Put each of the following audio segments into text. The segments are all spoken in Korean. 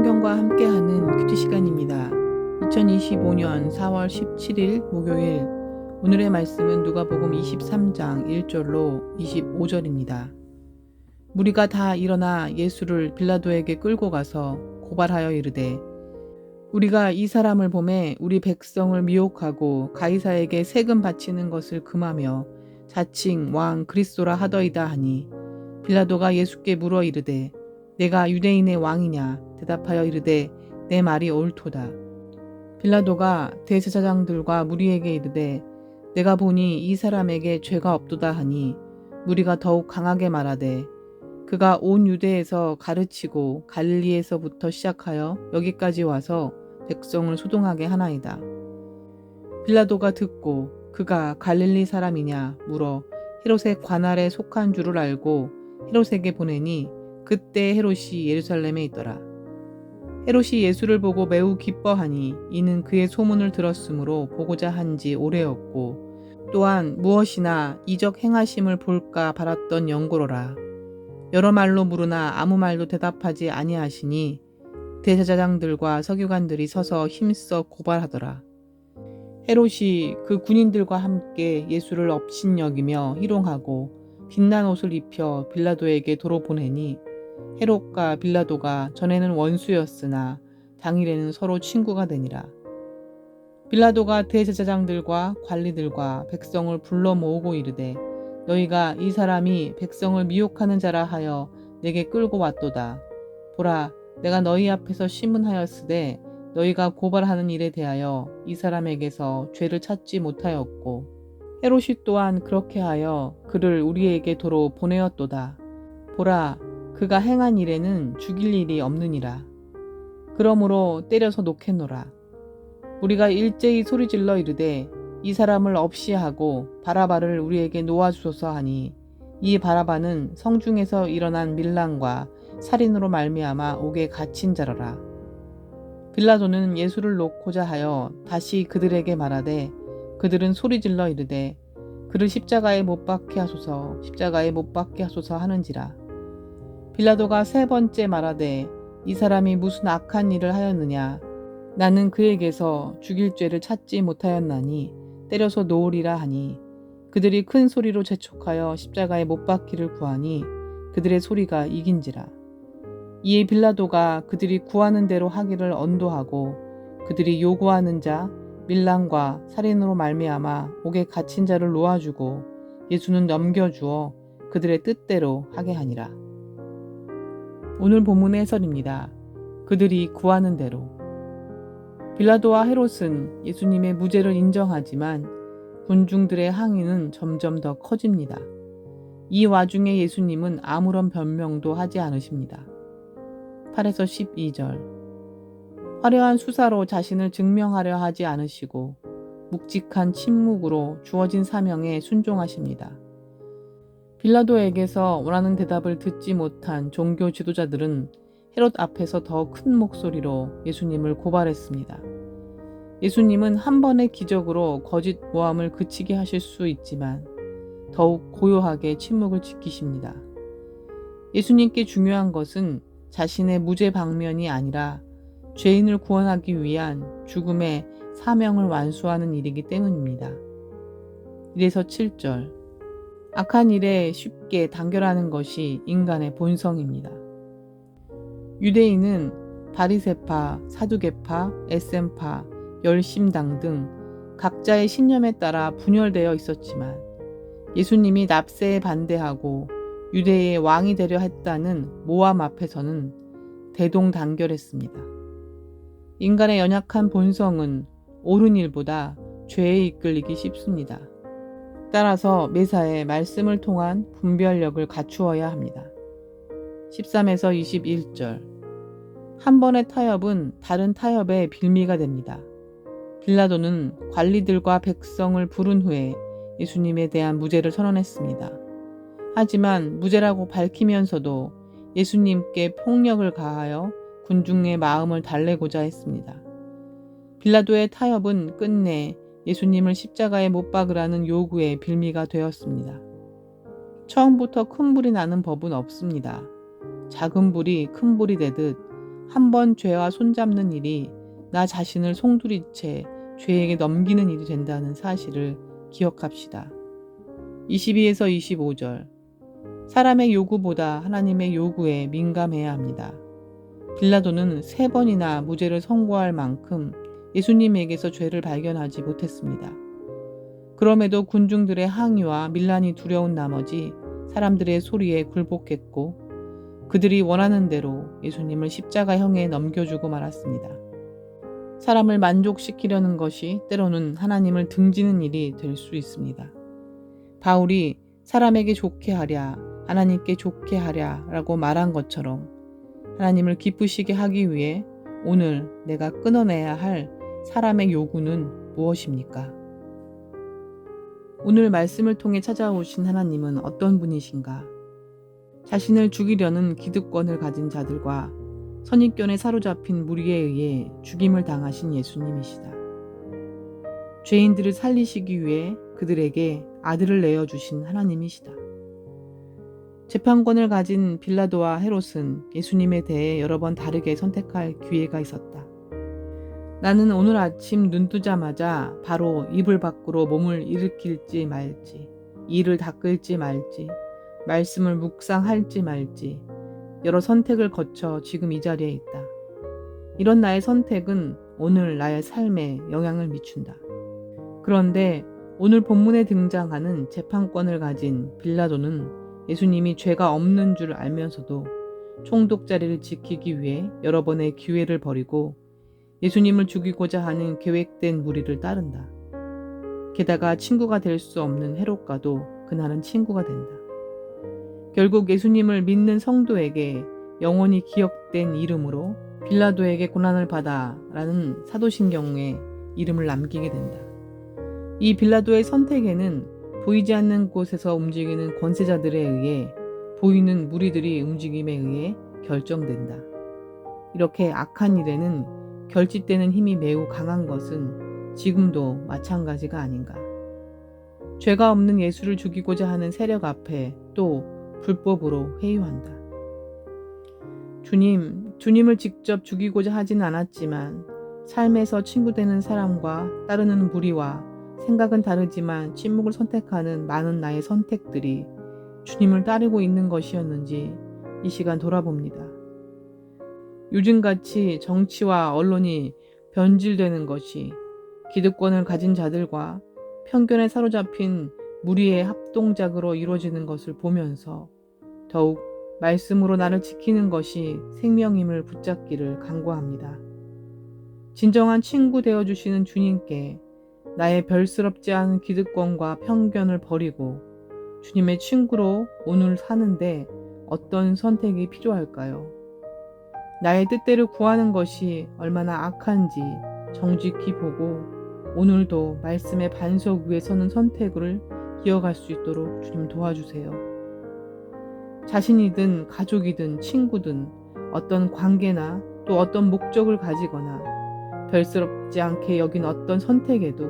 성경과 함께하는 큐티 시간입니다. 2025년 4월 17일 목요일, 오늘의 말씀은 누가복음 23장 1절로 25절입니다. 무리가 다 일어나 예수를 빌라도에게 끌고 가서 고발하여 이르되, 우리가 이 사람을 보매 우리 백성을 미혹하고 가이사에게 세금 바치는 것을 금하며 자칭 왕 그리스도라 하더이다 하니, 빌라도가 예수께 물어 이르되, 내가 유대인의 왕이냐? 대답하여 이르되, 내 말이 옳도다. 빌라도가 대제사장들과 무리에게 이르되, 내가 보니 이 사람에게 죄가 없도다 하니, 무리가 더욱 강하게 말하되, 그가 온 유대에서 가르치고 갈릴리에서부터 시작하여 여기까지 와서 백성을 소동하게 하나이다. 빌라도가 듣고 그가 갈릴리 사람이냐 물어 헤롯의 관할에 속한 줄을 알고 헤롯에게 보내니, 그때 헤롯이 예루살렘에 있더라. 헤롯이 예수를 보고 매우 기뻐하니, 이는 그의 소문을 들었으므로 보고자 한지 오래였고, 또한 무엇이나 이적 행하심을 볼까 바랐던 연고로라. 여러 말로 물으나 아무 말도 대답하지 아니하시니, 대제사장들과 서기관들이 서서 힘써 고발하더라. 헤롯이 그 군인들과 함께 예수를 업신여기며 희롱하고 빛난 옷을 입혀 빌라도에게 도로 보내니, 헤롯과 빌라도가 전에는 원수였으나 당일에는 서로 친구가 되니라. 빌라도가 대제사장들과 관리들과 백성을 불러 모으고 이르되, 너희가 이 사람이 백성을 미혹하는 자라 하여 내게 끌고 왔도다. 보라, 내가 너희 앞에서 심문하였으되 너희가 고발하는 일에 대하여 이 사람에게서 죄를 찾지 못하였고, 헤롯이 또한 그렇게 하여 그를 우리에게 도로 보내었도다. 보라, 그가 행한 일에는 죽일 일이 없느니라. 그러므로 때려서 놓겠노라. 우리가 일제히 소리질러 이르되, 이 사람을 없이 하고 바라바를 우리에게 놓아주소서 하니, 이 바라바는 성중에서 일어난 밀랑과 살인으로 말미암아 옥에 갇힌 자라라. 빌라도는 예수를 놓고자 하여 다시 그들에게 말하되, 그들은 소리질러 이르되, 그를 십자가에 못 박게 하소서, 십자가에 못 박게 하소서 하는지라. 빌라도가 세 번째 말하되, 이 사람이 무슨 악한 일을 하였느냐? 나는 그에게서 죽일 죄를 찾지 못하였나니 때려서 놓으리라 하니, 그들이 큰 소리로 재촉하여 십자가에 못 박기를 구하니 그들의 소리가 이긴지라. 이에 빌라도가 그들이 구하는 대로 하기를 언도하고, 그들이 요구하는 자 밀랑과 살인으로 말미암아 옥에 갇힌 자를 놓아주고 예수는 넘겨주어 그들의 뜻대로 하게 하니라. 오늘 본문의 해설입니다. 그들이 구하는 대로. 빌라도와 헤롯은 예수님의 무죄를 인정하지만 군중들의 항의는 점점 더 커집니다. 이 와중에 예수님은 아무런 변명도 하지 않으십니다. 8에서 12절. 화려한 수사로 자신을 증명하려 하지 않으시고 묵직한 침묵으로 주어진 사명에 순종하십니다. 빌라도에게서 원하는 대답을 듣지 못한 종교 지도자들은 헤롯 앞에서 더 큰 목소리로 예수님을 고발했습니다. 예수님은 한 번의 기적으로 거짓 모함을 그치게 하실 수 있지만 더욱 고요하게 침묵을 지키십니다. 예수님께 중요한 것은 자신의 무죄 방면이 아니라 죄인을 구원하기 위한 죽음의 사명을 완수하는 일이기 때문입니다. 1에서 7절. 악한 일에 쉽게 단결하는 것이 인간의 본성입니다. 유대인은 바리새파, 사두개파, 에셈파, 열심당 등 각자의 신념에 따라 분열되어 있었지만, 예수님이 납세에 반대하고 유대의 왕이 되려 했다는 모함 앞에서는 대동단결했습니다. 인간의 연약한 본성은 옳은 일보다 죄에 이끌리기 쉽습니다. 따라서 매사에 말씀을 통한 분별력을 갖추어야 합니다. 13에서 21절. 한 번의 타협은 다른 타협의 빌미가 됩니다. 빌라도는 관리들과 백성을 부른 후에 예수님에 대한 무죄를 선언했습니다. 하지만 무죄라고 밝히면서도 예수님께 폭력을 가하여 군중의 마음을 달래고자 했습니다. 빌라도의 타협은 끝내 예수님을 십자가에 못 박으라는 요구의 빌미가 되었습니다. 처음부터 큰 불이 나는 법은 없습니다. 작은 불이 큰 불이 되듯 한 번 죄와 손잡는 일이 나 자신을 송두리째 죄에게 넘기는 일이 된다는 사실을 기억합시다. 22에서 25절. 사람의 요구보다 하나님의 요구에 민감해야 합니다. 빌라도는 3번이나 무죄를 선고할 만큼 예수님에게서 죄를 발견하지 못했습니다. 그럼에도 군중들의 항의와 밀란이 두려운 나머지 사람들의 소리에 굴복했고 그들이 원하는 대로 예수님을 십자가형에 넘겨주고 말았습니다. 사람을 만족시키려는 것이 때로는 하나님을 등지는 일이 될 수 있습니다. 바울이 사람에게 좋게 하랴, 하나님께 좋게 하랴 라고 말한 것처럼 하나님을 기쁘시게 하기 위해 오늘 내가 끊어내야 할 사람의 요구는 무엇입니까? 오늘 말씀을 통해 찾아오신 하나님은 어떤 분이신가? 자신을 죽이려는 기득권을 가진 자들과 선입견에 사로잡힌 무리에 의해 죽임을 당하신 예수님이시다. 죄인들을 살리시기 위해 그들에게 아들을 내어주신 하나님이시다. 재판권을 가진 빌라도와 헤롯은 예수님에 대해 여러 번 다르게 선택할 기회가 있었다. 나는 오늘 아침 눈 뜨자마자 바로 이불 밖으로 몸을 일으킬지 말지, 이를 닦을지 말지, 말씀을 묵상할지 말지 여러 선택을 거쳐 지금 이 자리에 있다. 이런 나의 선택은 오늘 나의 삶에 영향을 미친다. 그런데 오늘 본문에 등장하는 재판권을 가진 빌라도는 예수님이 죄가 없는 줄 알면서도 총독 자리를 지키기 위해 여러 번의 기회를 버리고 예수님을 죽이고자 하는 계획된 무리를 따른다. 게다가 친구가 될 수 없는 헤롯과도 그날은 친구가 된다. 결국 예수님을 믿는 성도에게 영원히 기억된 이름으로 빌라도에게 고난을 받아 라는 사도신경에 이름을 남기게 된다. 이 빌라도의 선택에는 보이지 않는 곳에서 움직이는 권세자들에 의해 보이는 무리들이 움직임에 의해 결정된다. 이렇게 악한 일에는 결집되는 힘이 매우 강한 것은 지금도 마찬가지가 아닌가. 죄가 없는 예수를 죽이고자 하는 세력 앞에 또 불법으로 회유한다. 주님을 직접 죽이고자 하진 않았지만 삶에서 친구 되는 사람과 따르는 무리와 생각은 다르지만 침묵을 선택하는 많은 나의 선택들이 주님을 따르고 있는 것이었는지 이 시간 돌아봅니다. 요즘같이 정치와 언론이 변질되는 것이 기득권을 가진 자들과 편견에 사로잡힌 무리의 합동작으로 이루어지는 것을 보면서 더욱 말씀으로 나를 지키는 것이 생명임을 붙잡기를 간구합니다. 진정한 친구 되어주시는 주님께 나의 별스럽지 않은 기득권과 편견을 버리고 주님의 친구로 오늘 사는데 어떤 선택이 필요할까요? 나의 뜻대로 구하는 것이 얼마나 악한지 정직히 보고 오늘도 말씀의 반석 위에 서는 선택을 이어갈 수 있도록 주님 도와주세요. 자신이든 가족이든 친구든 어떤 관계나 또 어떤 목적을 가지거나 별스럽지 않게 여긴 어떤 선택에도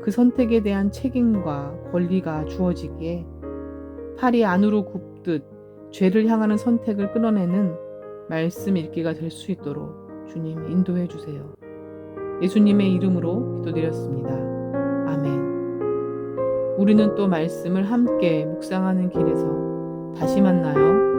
그 선택에 대한 책임과 권리가 주어지기에 팔이 안으로 굽듯 죄를 향하는 선택을 끊어내는 말씀 읽기가 될 수 있도록 주님 인도해 주세요. 예수님의 이름으로 기도드렸습니다. 아멘. 우리는 또 말씀을 함께 묵상하는 길에서 다시 만나요.